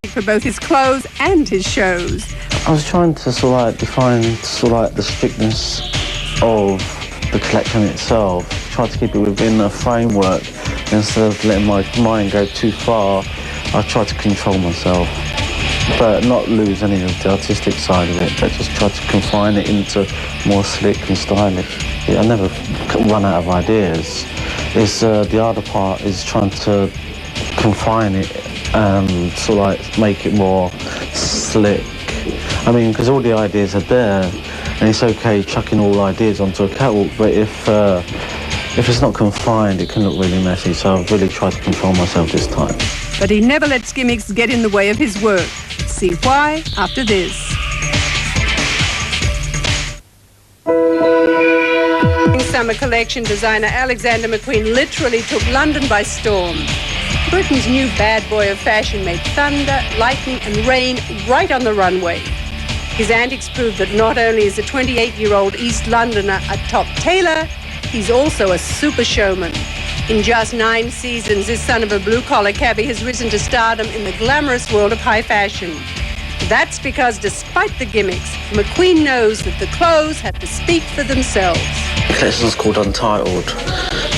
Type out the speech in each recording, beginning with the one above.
for both his clothes and his shows. I was trying to define the strictness of the collection itself, try to keep it within a framework instead of letting my mind go too far. I try to control myself, but not lose any of the artistic side of it, but just try to confine it into more slick and stylish. I never run out of ideas. The harder part is trying to confine it and make it more slick. I mean, because all the ideas are there, and it's okay chucking all ideas onto a catwalk, but if it's not confined, it can look really messy, so I've really tried to control myself this time. But he never lets gimmicks get in the way of his work. See why after this. Summer collection designer Alexander McQueen literally took London by storm. Britain's new bad boy of fashion made thunder, lightning and rain right on the runway. His antics prove that not only is the 28-year-old East Londoner a top tailor, he's also a super showman. In just 9 seasons, this son of a blue-collar cabbie has risen to stardom in the glamorous world of high fashion. That's because, despite the gimmicks, McQueen knows that the clothes have to speak for themselves. The collection's called Untitled.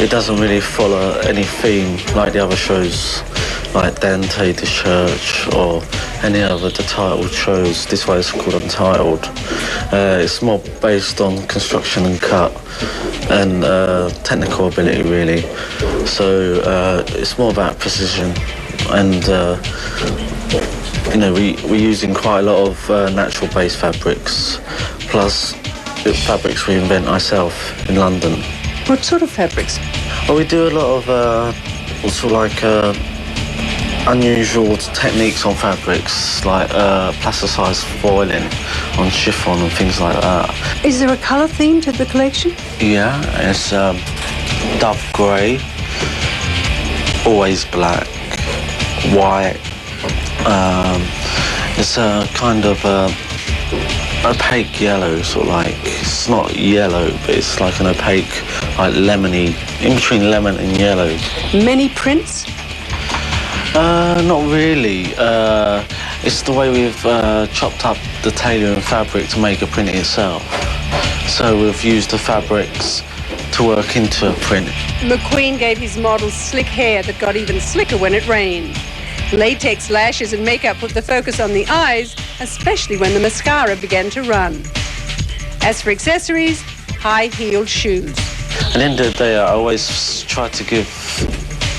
It doesn't really follow any theme like the other shows, like Dante the Church or any other the titled shows. This way it's called Untitled. It's more based on construction and cut and technical ability, really. So it's more about precision, and you know, we're using quite a lot of natural-based fabrics, plus the fabrics we invent ourselves in London. What sort of fabrics? Well, we do a lot of unusual techniques on fabrics, like plasticized foiling on chiffon and things like that. Is there a colour theme to the collection? Yeah, it's dove grey, always black, white. It's a kind of opaque yellow, it's not yellow, but it's like an opaque, like lemony, in between lemon and yellow. Many prints? Not really. It's the way we've chopped up the tailoring fabric to make a print itself. So we've used the fabrics to work into a print. McQueen gave his models slick hair that got even slicker when it rained. Latex lashes and makeup put the focus on the eyes, especially when the mascara began to run. As for accessories, high-heeled shoes. At the end of the day, I always try to give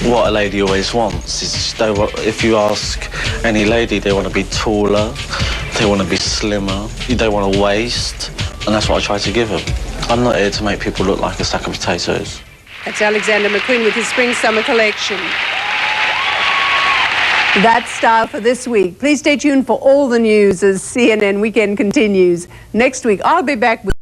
what a lady always wants. If you ask any lady, they want to be taller, they want to be slimmer, they want a waist, and that's what I try to give them. I'm not here to make people look like a sack of potatoes. That's Alexander McQueen with his spring-summer collection. That's Style for this week. Please stay tuned for all the news as CNN Weekend continues. Next week, I'll be back with